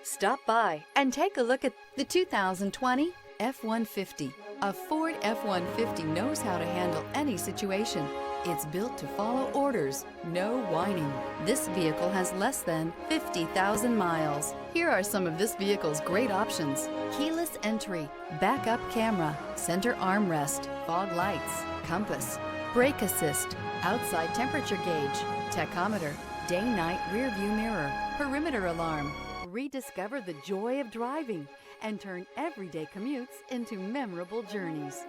Stop by and take a look at the 2020 F-150. A Ford F-150 knows how to handle any situation. It's built to follow orders, no whining. This vehicle has less than 50,000 miles. Here are some of this vehicle's great options: keyless entry, backup camera, center armrest, fog lights, compass, brake assist, outside temperature gauge, tachometer, day-night rear view mirror, perimeter alarm. Rediscover the joy of driving and turn everyday commutes into memorable journeys.